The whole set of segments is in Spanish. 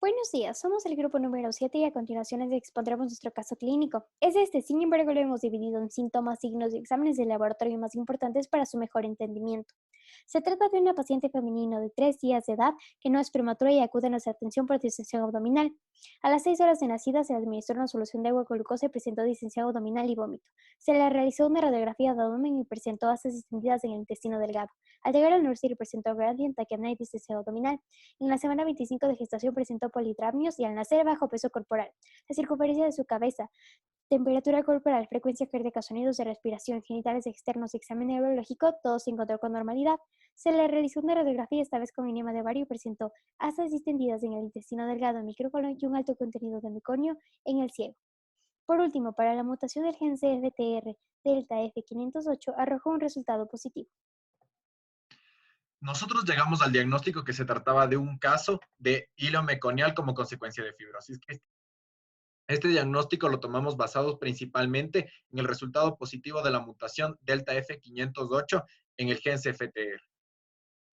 Buenos días, somos el grupo número 7 y a continuación les expondremos nuestro caso clínico. Sin embargo, lo hemos dividido en síntomas, signos y exámenes de laboratorio más importantes para su mejor entendimiento. Se trata de una paciente femenina de 3 días de edad que no es prematura y acude a nuestra atención por distensión abdominal. A las 6 horas de nacida se le administró una solución de agua con glucosa y presentó distensión abdominal y vómito. Se le realizó una radiografía de abdomen y presentó asas extendidas en el intestino delgado. Al llegar al nursery presentó gradient, taquiapnea y distensión abdominal. En la semana 25 de gestación presentó polidramios y al nacer bajo peso corporal. La circunferencia de su cabeza, temperatura corporal, frecuencia cardíaca, sonidos de respiración, genitales externos y examen neurológico, todo se encontró con normalidad. Se le realizó una radiografía esta vez con enema de ovario y presentó asas distendidas en el intestino delgado, microcolon y un alto contenido de meconio en el ciego. Por último, para la mutación del gen CFTR delta F508 arrojó un resultado positivo. Nosotros llegamos al diagnóstico que se trataba de un caso de hilo meconial como consecuencia de fibrosis quística. Este diagnóstico lo tomamos basado principalmente en el resultado positivo de la mutación delta F508 en el gen CFTR.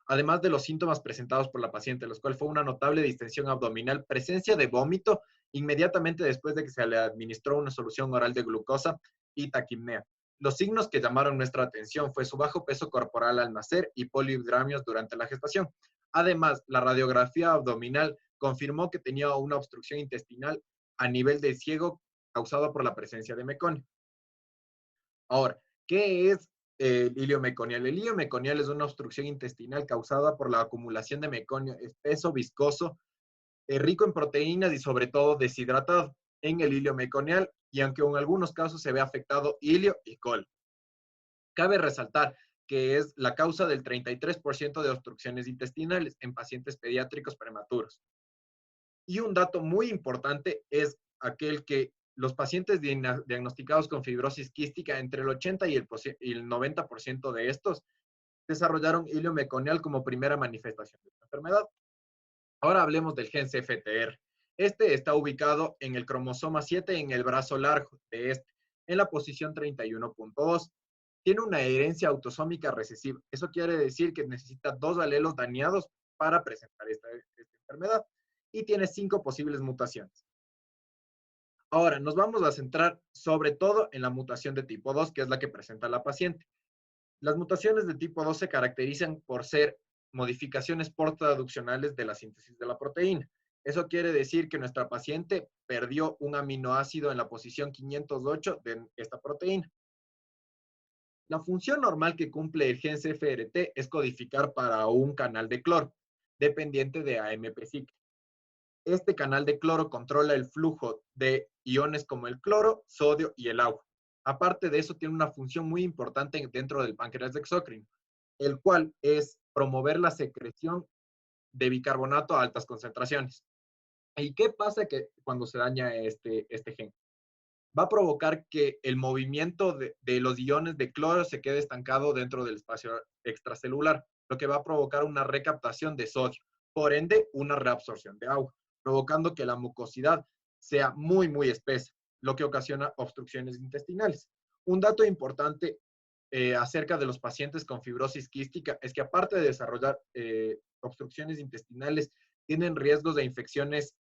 Además de los síntomas presentados por la paciente, los cuales fue una notable distensión abdominal, presencia de vómito inmediatamente después de que se le administró una solución oral de glucosa y taquipnea. Los signos que llamaron nuestra atención fue su bajo peso corporal al nacer y polidramios durante la gestación. Además, la radiografía abdominal confirmó que tenía una obstrucción intestinal a nivel del ciego causada por la presencia de meconio. Ahora, ¿qué es el hilio meconial? El hilio meconial es una obstrucción intestinal causada por la acumulación de meconio espeso, viscoso, rico en proteínas y sobre todo deshidratado en el hilio meconial, y aunque en algunos casos se ve afectado hilio y col. Cabe resaltar que es la causa del 33% de obstrucciones intestinales en pacientes pediátricos prematuros. Y un dato muy importante es aquel que los pacientes diagnosticados con fibrosis quística, entre el 80 y el 90% de estos desarrollaron hilio meconial como primera manifestación de la enfermedad. Ahora hablemos del gen CFTR. Este está ubicado en el cromosoma 7 en el brazo largo de este, en la posición 31.2. Tiene una herencia autosómica recesiva. Eso quiere decir que necesita 2 alelos dañados para presentar esta enfermedad y tiene 5 posibles mutaciones. Ahora, nos vamos a centrar sobre todo en la mutación de tipo 2, que es la que presenta la paciente. Las mutaciones de tipo 2 se caracterizan por ser modificaciones portraduccionales de la síntesis de la proteína. Eso quiere decir que nuestra paciente perdió un aminoácido en la posición 508 de esta proteína. La función normal que cumple el gen CFRT es codificar para un canal de cloro, dependiente de AMP cíclico. Este canal de cloro controla el flujo de iones como el cloro, sodio y el agua. Aparte de eso, tiene una función muy importante dentro del páncreas exócrino, el cual es promover la secreción de bicarbonato a altas concentraciones. ¿Y qué pasa cuando se daña este gen? Va a provocar que el movimiento de los iones de cloro se quede estancado dentro del espacio extracelular, lo que va a provocar una recaptación de sodio, por ende, una reabsorción de agua, provocando que la mucosidad sea muy, muy espesa, lo que ocasiona obstrucciones intestinales. Un dato importante acerca de los pacientes con fibrosis quística es que aparte de desarrollar obstrucciones intestinales, tienen riesgos de infecciones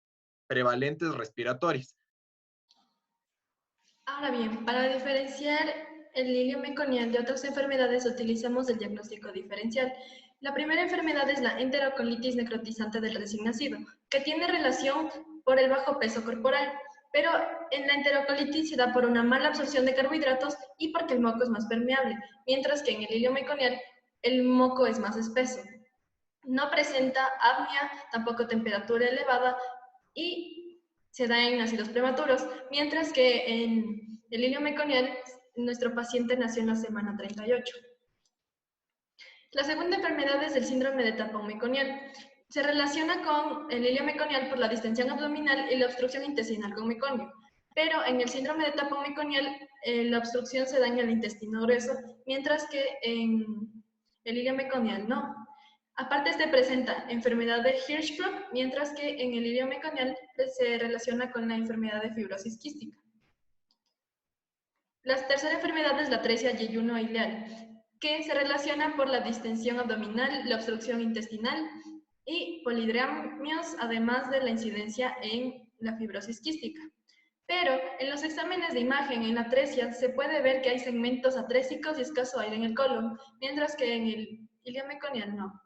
prevalentes respiratorias. Ahora bien, para diferenciar el hilio meconial de otras enfermedades utilizamos el diagnóstico diferencial. La primera enfermedad es la enterocolitis necrotizante del recién nacido, que tiene relación por el bajo peso corporal, pero en la enterocolitis se da por una mala absorción de carbohidratos y porque el moco es más permeable, mientras que en el hilio meconial el moco es más espeso. No presenta apnea, tampoco temperatura elevada y se da en nacidos prematuros, mientras que en el hilio meconial nuestro paciente nació en la semana 38. La segunda enfermedad es el síndrome de tapón meconial. Se relaciona con el hilio meconial por la distensión abdominal y la obstrucción intestinal con meconio. Pero en el síndrome de tapón meconial la obstrucción se da en el intestino grueso, mientras que en el hilio meconial no. Aparte se presenta enfermedad de Hirschsprung, mientras que en el hilio meconial se relaciona con la enfermedad de fibrosis quística. La tercera enfermedad es la atresia yeyuno-ileal, que se relaciona por la distensión abdominal, la obstrucción intestinal y polidramios, además de la incidencia en la fibrosis quística. Pero en los exámenes de imagen en la atresia se puede ver que hay segmentos atrésicos y escaso aire en el colon, mientras que en el iliomeconial no.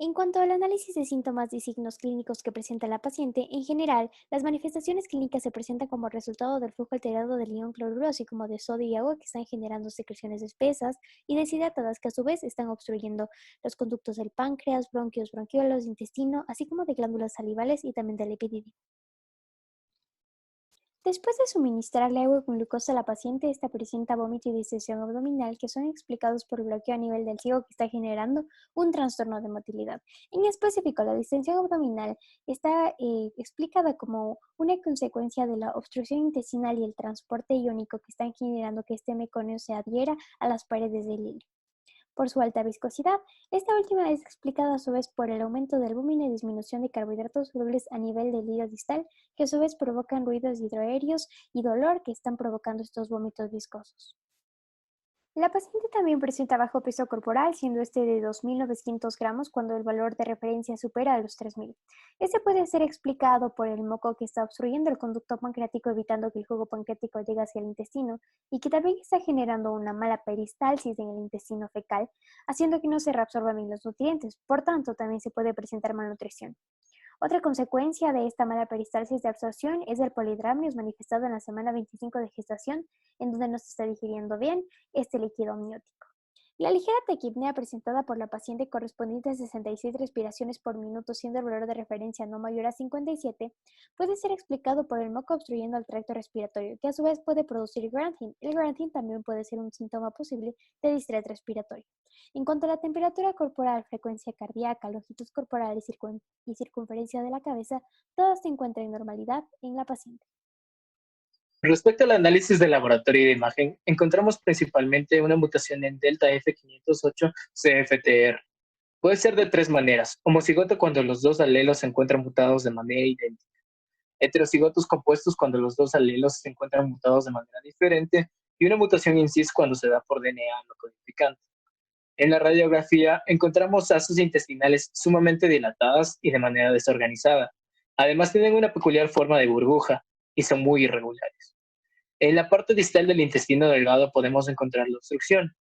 En cuanto al análisis de síntomas y signos clínicos que presenta la paciente, en general, las manifestaciones clínicas se presentan como resultado del flujo alterado del ion cloruro, así como de sodio y agua que están generando secreciones espesas y deshidratadas que a su vez están obstruyendo los conductos del páncreas, bronquios, bronquiolos, intestino, así como de glándulas salivales y también del epididio. Después de suministrarle agua con glucosa a la paciente, esta presenta vómito y distensión abdominal que son explicados por el bloqueo a nivel del ciego que está generando un trastorno de motilidad. En específico, la distensión abdominal está explicada como una consecuencia de la obstrucción intestinal y el transporte iónico que están generando que este meconio se adhiera a las paredes del hilo por su alta viscosidad. Esta última es explicada a su vez por el aumento del volumen y disminución de carbohidratos solubles a nivel del hilo distal, que a su vez provocan ruidos hidroaéreos y dolor que están provocando estos vómitos viscosos. La paciente también presenta bajo peso corporal, siendo este de 2.900 gramos cuando el valor de referencia supera a los 3.000. Este puede ser explicado por el moco que está obstruyendo el conducto pancreático, evitando que el jugo pancreático llegue hacia el intestino, y que también está generando una mala peristalsis en el intestino fecal, haciendo que no se reabsorban bien los nutrientes. Por tanto, también se puede presentar malnutrición. Otra consecuencia de esta mala peristalsis de absorción es el polidramnios manifestado en la semana 25 de gestación, en donde no se está digiriendo bien este líquido amniótico. La ligera taquipnea presentada por la paciente correspondiente a 66 respiraciones por minuto, siendo el valor de referencia no mayor a 57, puede ser explicado por el moco obstruyendo el tracto respiratorio, que a su vez puede producir Grantham. El Grantham también puede ser un síntoma posible de distrés respiratorio. En cuanto a la temperatura corporal, frecuencia cardíaca, longitud corporal y circunferencia de la cabeza, todas se encuentran en normalidad en la paciente. Respecto al análisis de laboratorio y de imagen, encontramos principalmente una mutación en delta F508 CFTR. Puede ser de tres maneras: homocigoto cuando los dos alelos se encuentran mutados de manera idéntica, heterocigotos compuestos cuando los dos alelos se encuentran mutados de manera diferente, y una mutación in cis cuando se da por DNA no codificante. En la radiografía encontramos asas intestinales sumamente dilatadas y de manera desorganizada. Además tienen una peculiar forma de burbuja y son muy irregulares. En la parte distal del intestino delgado podemos encontrar la obstrucción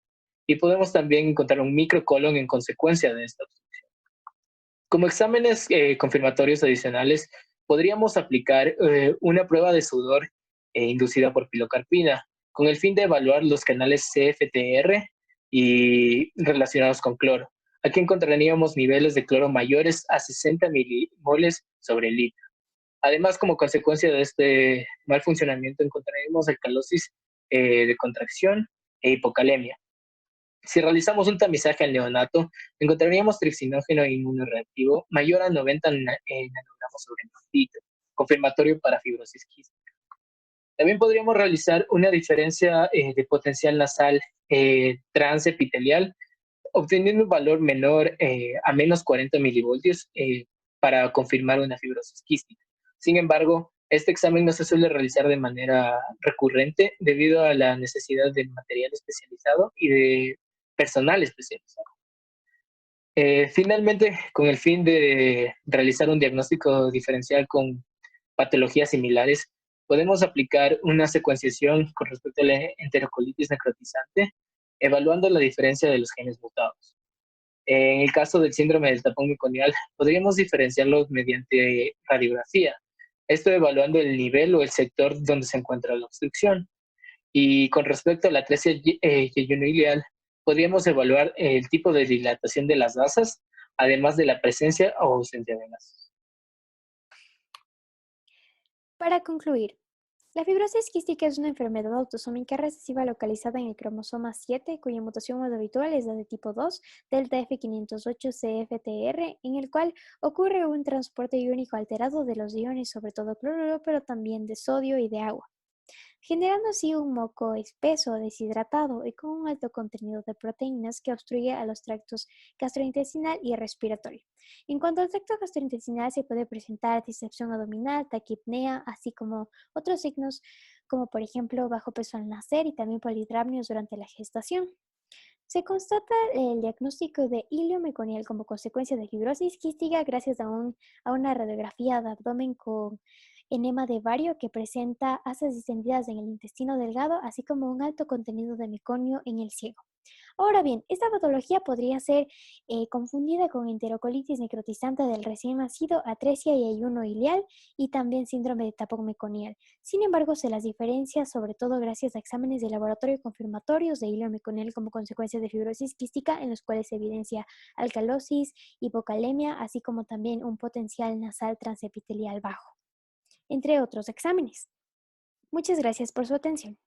y podemos también encontrar un microcolon en consecuencia de esta obstrucción. Como exámenes confirmatorios adicionales, podríamos aplicar una prueba de sudor inducida por pilocarpina con el fin de evaluar los canales CFTR y relacionados con cloro. Aquí encontraríamos niveles de cloro mayores a 60 milimoles sobre litro. Además, como consecuencia de este mal funcionamiento, encontraremos alcalosis de contracción e hipocalemia. Si realizamos un tamizaje al neonato, encontraríamos tripsinógeno inmunoreactivo mayor a 90 nanogramos sobre litro, confirmatorio para fibrosis quística. También podríamos realizar una diferencia de potencial nasal transepitelial, obteniendo un valor menor a menos 40 milivoltios para confirmar una fibrosis quística. Sin embargo, este examen no se suele realizar de manera recurrente debido a la necesidad de material especializado y de personal especializado. Finalmente, con el fin de realizar un diagnóstico diferencial con patologías similares, podemos aplicar una secuenciación con respecto a la enterocolitis necrotizante, evaluando la diferencia de los genes mutados. En el caso del síndrome del tapón meconial, podríamos diferenciarlos mediante radiografía, esto evaluando el nivel o el sector donde se encuentra la obstrucción. Y con respecto a la atresia yeyunoileal, podríamos evaluar el tipo de dilatación de las gasas, además de la presencia o ausencia de gasas. Para concluir, la fibrosis quística es una enfermedad autosómica recesiva localizada en el cromosoma 7, cuya mutación más habitual es la de tipo 2, delta F508CFTR, en el cual ocurre un transporte iónico alterado de los iones, sobre todo cloruro, pero también de sodio y de agua, generando así un moco espeso, deshidratado y con un alto contenido de proteínas que obstruye a los tractos gastrointestinal y respiratorio. En cuanto al tracto gastrointestinal, se puede presentar distensión abdominal, taquipnea, así como otros signos como por ejemplo bajo peso al nacer y también polidramnios durante la gestación. Se constata el diagnóstico de hilio meconial como consecuencia de fibrosis quística gracias a una radiografía de abdomen con enema de vario que presenta asas distendidas en el intestino delgado, así como un alto contenido de meconio en el ciego. Ahora bien, esta patología podría ser confundida con enterocolitis necrotizante del recién nacido, atresia y ayuno ileal y también síndrome de tapón meconial. Sin embargo, se las diferencia sobre todo gracias a exámenes de laboratorio confirmatorios de hilio meconial como consecuencia de fibrosis quística en los cuales se evidencia alcalosis, hipocalemia, así como también un potencial nasal transepitelial bajo, entre otros exámenes. Muchas gracias por su atención.